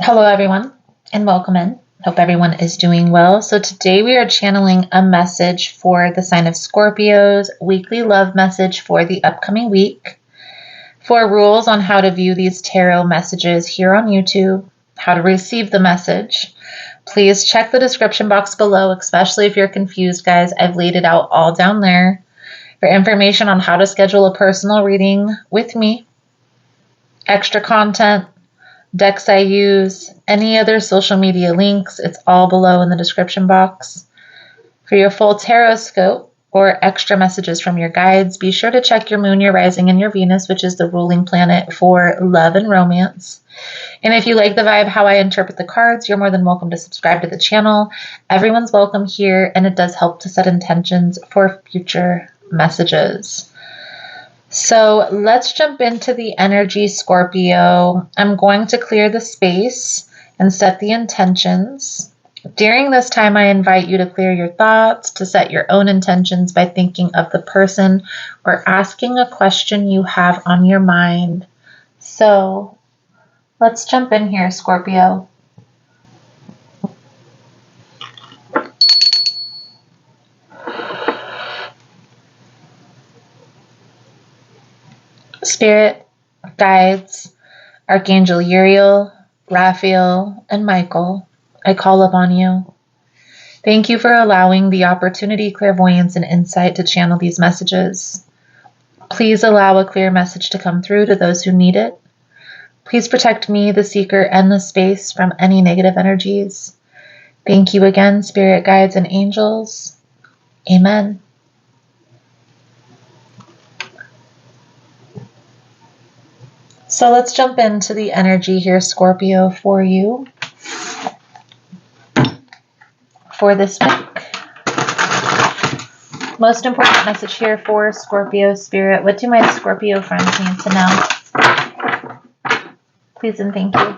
Hello, everyone, and welcome in. Hope everyone is doing well. So, today we are channeling a message for the sign of Scorpio's weekly love message for the upcoming week. For rules on how to view these tarot messages here on YouTube, how to receive the message, please check the description box below, especially if you're confused, guys. I've laid it out all down there. For information on how to schedule a personal reading with me, extra content, decks I use, any other social media links, it's all below in the description box. For your full tarot scope or extra messages from your guides, be sure to check your moon, your rising, and your Venus, which is the ruling planet for love and romance. And if you like the vibe, how I interpret the cards, you're more than welcome to subscribe to the channel. Everyone's welcome here, and it does help to set intentions for future messages. So let's jump into the energy, Scorpio. I'm going to clear the space and set the intentions. During this time, I invite you to clear your thoughts, to set your own intentions by thinking of the person or asking a question you have on your mind. So let's jump in here, Scorpio. Spirit, guides, Archangel Uriel, Raphael, and Michael, I call upon you. Thank you for allowing the opportunity, clairvoyance, and insight to channel these messages. Please allow a clear message to come through to those who need it. Please protect me, the seeker, and the space from any negative energies. Thank you again, spirit guides and angels. Amen. So let's jump into the energy here, Scorpio, for you for this week. Most important message here for Scorpio spirit. What do my Scorpio friends need to know? Please and thank you.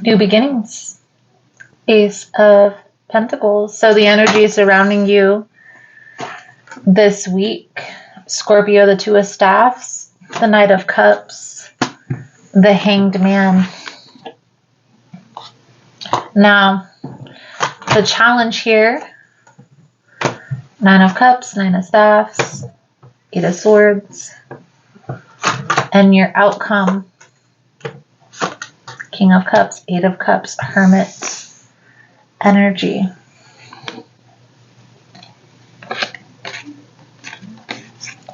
New beginnings. Ace of Pentacles. So the energy surrounding you this week. Scorpio, the Two of Staffs, the Knight of Cups, the Hanged Man. Now, the challenge here, Nine of Cups, Nine of Staffs, Eight of Swords, and your outcome, King of Cups, Eight of Cups, Hermit energy.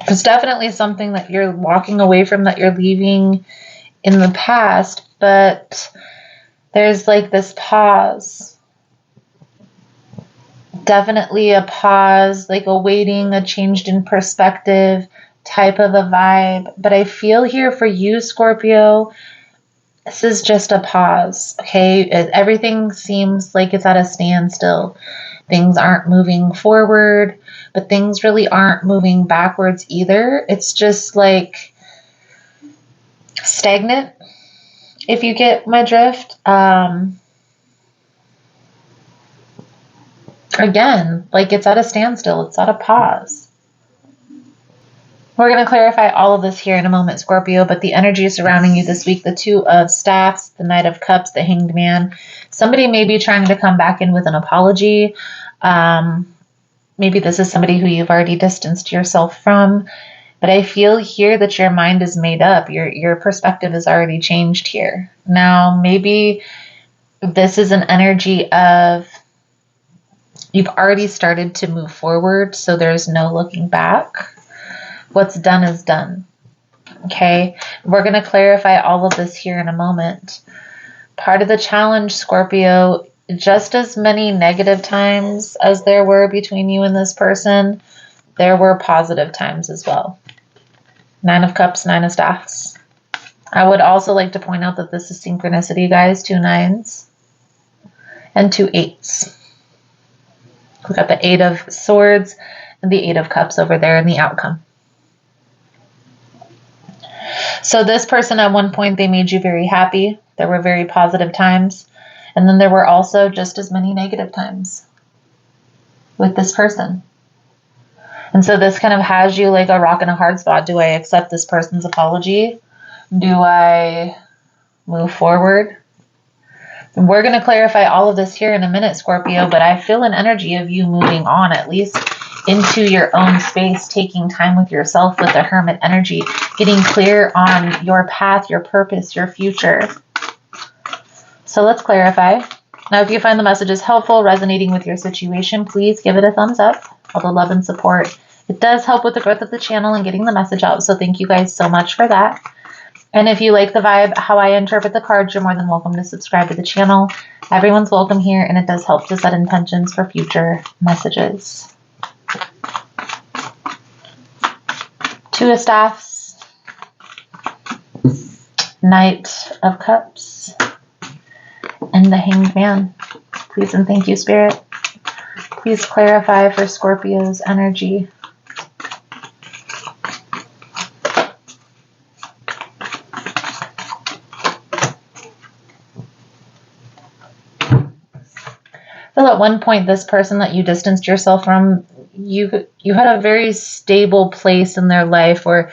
It's definitely something that you're walking away from, that you're leaving in the past, but there's like this pause. Definitely a pause, like awaiting a changed in perspective type of a vibe. But I feel here for you, Scorpio, this is just a pause, okay? Everything seems like it's at a standstill. Things aren't moving forward, but things really aren't moving backwards either. It's just like stagnant, if you get my drift. Again, like it's at a standstill. It's at a pause. We're going to clarify all of this here in a moment, Scorpio, but the energy surrounding you this week, the Two of Staffs, the Knight of Cups, the Hanged Man. Somebody may be trying to come back in with an apology. Maybe this is somebody who you've already distanced yourself from. But I feel here that your mind is made up. Your perspective is already changed here. Now, maybe this is an energy of you've already started to move forward, so there's no looking back. What's done is done. Okay? We're going to clarify all of this here in a moment. Part of the challenge, Scorpio, just as many negative times as there were between you and this person, there were positive times as well. Nine of Cups, Nine of Staffs. I would also like to point out that this is synchronicity, guys. 2 9s and 2 8s. We got the Eight of Swords and the Eight of Cups over there in the outcome. So this person, at one point, they made you very happy. There were very positive times. And then there were also just as many negative times with this person. And so this kind of has you like a rock and a hard spot. Do I accept this person's apology? Do I move forward? And we're going to clarify all of this here in a minute, Scorpio, but I feel an energy of you moving on, at least into your own space, taking time with yourself with the Hermit energy, getting clear on your path, your purpose, your future. So let's clarify. Now, if you find the messages helpful, resonating with your situation, please give it a thumbs up. All the love and support. It does help with the growth of the channel and getting the message out. So thank you guys so much for that. And if you like the vibe, how I interpret the cards, you're more than welcome to subscribe to the channel. Everyone's welcome here, and it does help to set intentions for future messages. Two of Staffs, Knight of Cups, and the Hanged Man. Please and thank you, Spirit. Please clarify for Scorpio's energy. I feel at one point this person that you distanced yourself from, you had a very stable place in their life, or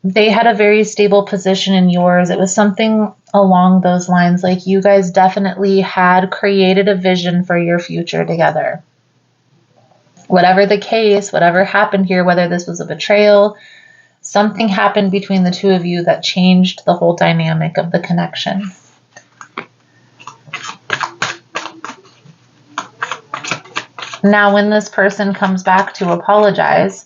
they had a very stable position in yours. It was something along those lines, like you guys definitely had created a vision for your future together. Whatever the case, whatever happened here, whether this was a betrayal, something happened between the two of you that changed the whole dynamic of the connection. Now, when this person comes back to apologize,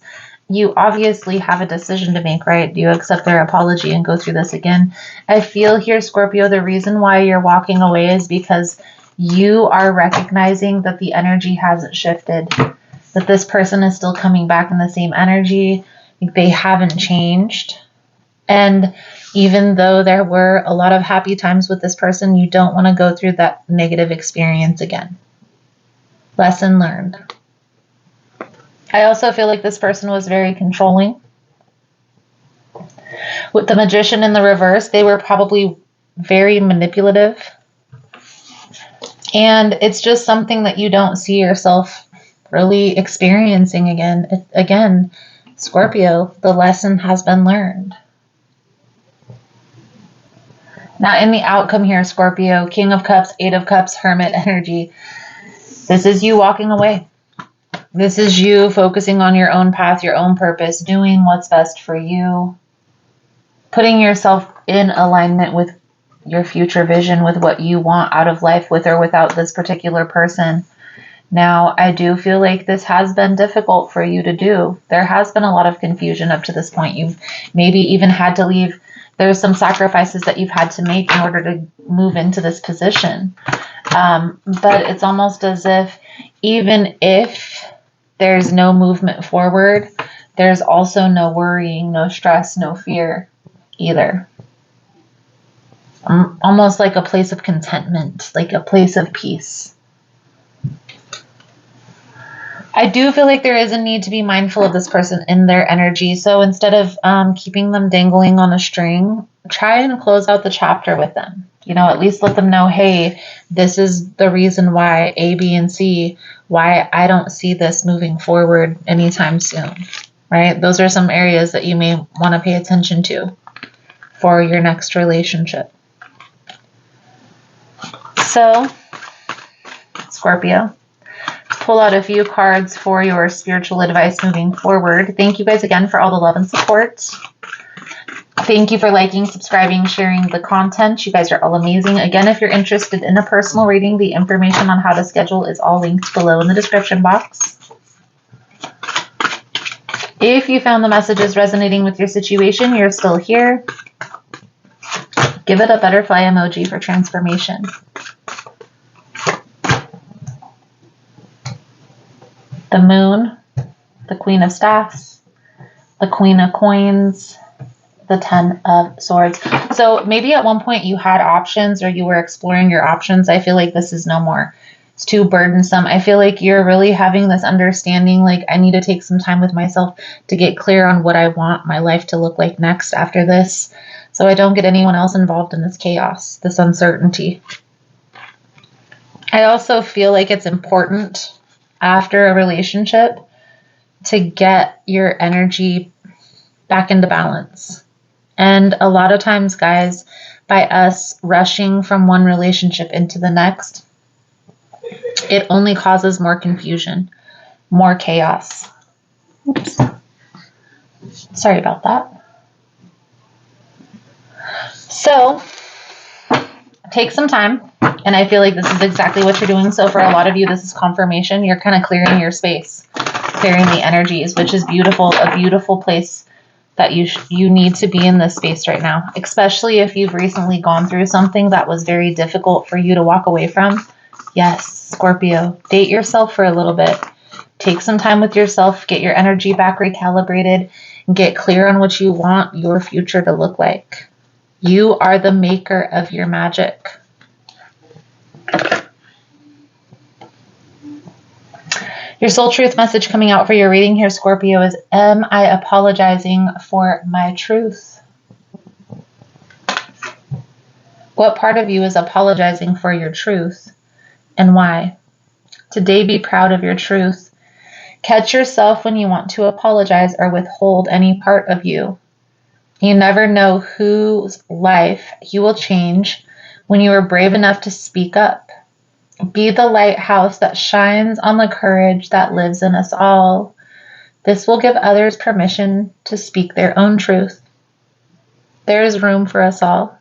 you obviously have a decision to make, right? Do you accept their apology and go through this again? I feel here, Scorpio, the reason why you're walking away is because you are recognizing that the energy hasn't shifted, that this person is still coming back in the same energy. They haven't changed. And even though there were a lot of happy times with this person, you don't want to go through that negative experience again. Lesson learned. I also feel like this person was very controlling. With the Magician in the reverse, they were probably very manipulative. And it's just something that you don't see yourself really experiencing again. Again, Scorpio, the lesson has been learned. Now, in the outcome here, Scorpio, King of Cups, Eight of Cups, Hermit energy. This is you walking away. This is you focusing on your own path, your own purpose, doing what's best for you, putting yourself in alignment with your future vision, with what you want out of life, with or without this particular person. Now, I do feel like this has been difficult for you to do. There has been a lot of confusion up to this point. You've maybe even had to leave. There's some sacrifices that you've had to make in order to move into this position. But it's almost as if even if there's no movement forward, there's also no worrying, no stress, no fear either. Almost like a place of contentment, like a place of peace. I do feel like there is a need to be mindful of this person in their energy. So instead of keeping them dangling on a string, try and close out the chapter with them. You know, at least let them know, hey, this is the reason why A, B, and C, why I don't see this moving forward anytime soon, right? Those are some areas that you may want to pay attention to for your next relationship. So, Scorpio, pull out a few cards for your spiritual advice moving forward. Thank you guys again for all the love and support. Thank you for liking, subscribing, sharing the content. You guys are all amazing. Again, if you're interested in a personal reading, the information on how to schedule is all linked below in the description box. If you found the messages resonating with your situation, you're still here. Give it a butterfly emoji for transformation. The Moon, the Queen of Staffs, the Queen of Coins, the Ten of Swords. So maybe at one point you had options or you were exploring your options. I feel like this is no more. It's too burdensome. I feel like you're really having this understanding, like, I need to take some time with myself to get clear on what I want my life to look like next after this, so I don't get anyone else involved in this chaos, this uncertainty. I also feel like it's important after a relationship to get your energy back into balance. And a lot of times, guys, by us rushing from one relationship into the next, it only causes more confusion, more chaos. Oops. Sorry about that. So, take some time, and I feel like this is exactly what you're doing. So for a lot of you, this is confirmation. You're kind of clearing your space, clearing the energies, which is beautiful, a beautiful place that you need to be in this space right now, especially if you've recently gone through something that was very difficult for you to walk away from. Yes, Scorpio, date yourself for a little bit. Take some time with yourself, get your energy back recalibrated, and get clear on what you want your future to look like. You are the maker of your magic. Your soul truth message coming out for your reading here, Scorpio, is, am I apologizing for my truth? What part of you is apologizing for your truth, and why? Today, be proud of your truth. Catch yourself when you want to apologize or withhold any part of you. You never know whose life you will change when you are brave enough to speak up. Be the lighthouse that shines on the courage that lives in us all. This will give others permission to speak their own truth. There is room for us all.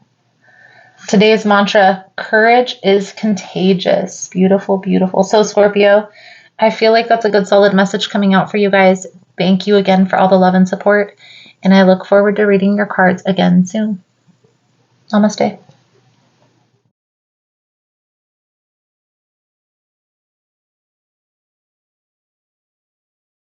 Today's mantra, courage is contagious. Beautiful, beautiful. So Scorpio, I feel like that's a good solid message coming out for you guys. Thank you again for all the love and support, and I look forward to reading your cards again soon. Namaste.